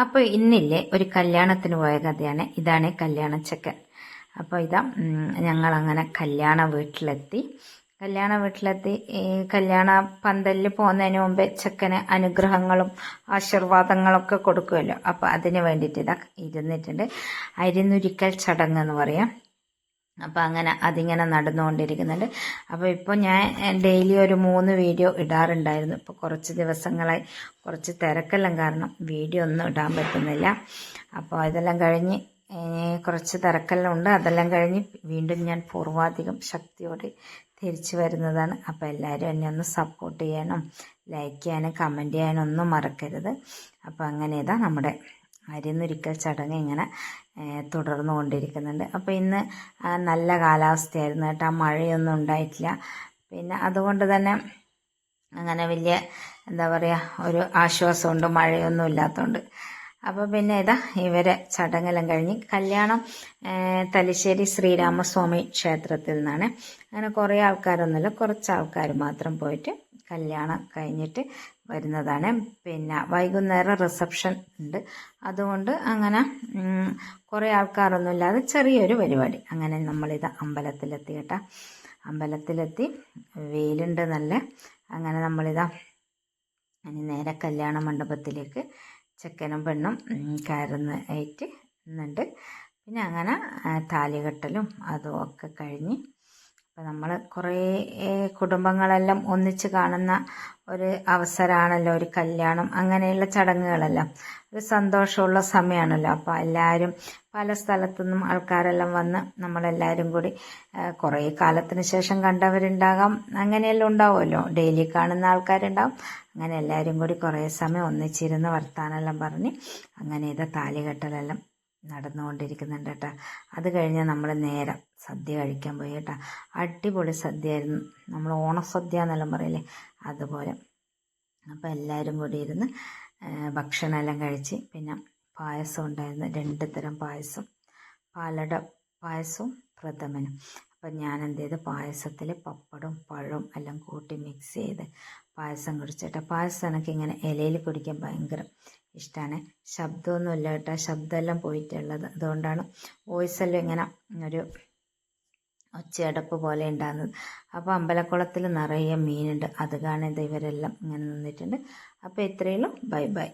അപ്പോൾ ഇന്നില്ലേ ഒരു കല്യാണത്തിന് പോയ കഥയാണ്. ഇതാണ് കല്യാണച്ചക്കൻ. അപ്പോൾ ഇതാ ഞങ്ങളങ്ങനെ കല്യാണ വീട്ടിലെത്തി ഈ കല്യാണ പന്തലിൽ പോകുന്നതിന് മുമ്പേ ചെക്കന് അനുഗ്രഹങ്ങളും ആശീർവാദങ്ങളൊക്കെ കൊടുക്കുമല്ലോ. അപ്പോൾ അതിന് വേണ്ടിയിട്ട് ഇതാ ഇരുന്നിട്ടുണ്ട്. അരിഞ്ഞൊരുക്കൽ ചടങ്ങ് എന്ന് പറയാം. അപ്പോൾ അങ്ങനെ അതിങ്ങനെ നടന്നുകൊണ്ടിരിക്കുന്നുണ്ട്. അപ്പോൾ ഇപ്പോൾ ഞാൻ ഡെയിലി ഒരു 3 വീഡിയോ ഇടാറുണ്ടായിരുന്നു. ഇപ്പോൾ കുറച്ച് ദിവസങ്ങളായി കുറച്ച് തിരക്കെല്ലാം കാരണം വീഡിയോ ഒന്നും ഇടാൻ പറ്റുന്നില്ല. അപ്പോൾ ഇതെല്ലാം കഴിഞ്ഞ് കുറച്ച് തിരക്കെല്ലാം ഉണ്ട്. അതെല്ലാം കഴിഞ്ഞ് വീണ്ടും ഞാൻ പൂർവാധികം ശക്തിയോടെ തിരിച്ചു വരുന്നതാണ്. അപ്പോൾ എല്ലാവരും എന്നെ ഒന്ന് സപ്പോർട്ട് ചെയ്യാനും ലൈക്ക് ചെയ്യാനും കമൻറ്റ് ചെയ്യാനും ഒന്നും മറക്കരുത്. അപ്പോൾ അങ്ങനെ ഇതാ നമ്മുടെ അരിഞ്ഞൊരുക്കൽ ചടങ്ങ് ഇങ്ങനെ തുടർന്നു കൊണ്ടിരിക്കുന്നുണ്ട്. അപ്പോൾ ഇന്ന് നല്ല കാലാവസ്ഥയായിരുന്നു കേട്ടോ. മഴയൊന്നും ഉണ്ടായിട്ടില്ല. പിന്നെ അതുകൊണ്ട് തന്നെ അങ്ങനെ വലിയ എന്താ പറയുക ഒരു ആശ്വാസമുണ്ട് മഴയൊന്നും ഇല്ലാത്തതുകൊണ്ട്. അപ്പോൾ പിന്നെ ഇതാ ഇവരെ ചടങ്ങെല്ലാം കഴിഞ്ഞ് കല്യാണം തലശ്ശേരി ശ്രീരാമസ്വാമി ക്ഷേത്രത്തിൽ നിന്നാണ്. അങ്ങനെ കുറേ ആൾക്കാരൊന്നുമില്ല, കുറച്ച് ആൾക്കാർ മാത്രം പോയിട്ട് കല്യാണം കഴിഞ്ഞിട്ട് വരുന്നതാണ്. പിന്നെ വൈകുന്നേരം റിസപ്ഷൻ ഉണ്ട്. അതുകൊണ്ട് അങ്ങനെ കുറേ ആൾക്കാരൊന്നും ഇല്ലാതെ ചെറിയൊരു പരിപാടി. അങ്ങനെ നമ്മളിത് അമ്പലത്തിലെത്തി കേട്ടോ. അമ്പലത്തിലെത്തി വെയിലുണ്ട് നല്ല. അങ്ങനെ നമ്മളിതാ നേരെ കല്യാണ മണ്ഡപത്തിലേക്ക് ചെക്കനും പെണ്ണും കയറുന്നതായിട്ട് ഇന്നുണ്ട്. പിന്നെ അങ്ങനെ താലികെട്ടലും അതും ഒക്കെ കഴിഞ്ഞ് അപ്പം നമ്മൾ കുറേ കുടുംബങ്ങളെല്ലാം ഒന്നിച്ച് കാണുന്ന ഒരു അവസരമാണല്ലോ ഒരു കല്യാണം. അങ്ങനെയുള്ള ചടങ്ങുകളെല്ലാം ഒരു സന്തോഷമുള്ള സമയമാണല്ലോ. അപ്പോൾ എല്ലാവരും പല സ്ഥലത്തുനിന്നും ആൾക്കാരെല്ലാം വന്ന് നമ്മളെല്ലാവരും കൂടി കുറേ കാലത്തിന് ശേഷം കണ്ടവരുണ്ടാകാം, അങ്ങനെയെല്ലാം ഉണ്ടാവുമല്ലോ. ഡെയിലി കാണുന്ന ആൾക്കാരുണ്ടാവും. അങ്ങനെ എല്ലാവരും കൂടി കുറേ സമയം ഒന്നിച്ചിരുന്ന് വർത്താനെല്ലാം പറഞ്ഞ് അങ്ങനെ ഇത് താലികെട്ടലെല്ലാം നടന്നുകൊണ്ടിരിക്കുന്നുണ്ട് കേട്ടോ. അത് കഴിഞ്ഞ് നമ്മൾ നേരെ സദ്യ കഴിക്കാൻ പോയി കേട്ടോ. അടിപൊളി സദ്യയായിരുന്നു. നമ്മൾ ഓണസദ്യ എന്നെല്ലാം പറയില്ലേ, അതുപോലെ. അപ്പോൾ എല്ലാവരും കൂടി ഇരുന്ന് ഭക്ഷണമെല്ലാം കഴിച്ച് പിന്നെ പായസം ഉണ്ടായിരുന്നു. 2 തരം പായസം, പാലട പായസവും പ്രഥമനും. അപ്പം ഞാൻ എന്ത് ചെയ്ത് പായസത്തിൽ പപ്പടവും പഴവും എല്ലാം കൂട്ടി മിക്സ് ചെയ്ത് പായസം കുടിച്ചിട്ട്. പായസം എനിക്കിങ്ങനെ ഇലയിൽ കുടിക്കാൻ ഭയങ്കര ഇഷ്ടമാണ്. ശബ്ദമൊന്നുമില്ല കേട്ടോ, ശബ്ദമെല്ലാം പോയിട്ടുള്ളത്. അതുകൊണ്ടാണ് വോയിസെല്ലാം ഇങ്ങനെ ഒരു ഒച്ചയടപ്പ് പോലെ ഉണ്ടാകുന്നത്. അപ്പോൾ അമ്പലക്കുളത്തിൽ നിറയെ മീനുണ്ട്. അത് കാണാൻ ഇവരെല്ലാം ഇങ്ങനെ നിന്നിട്ടുണ്ട്. അപ്പോൾ ഇത്രയുള്ളൂ. Bye by.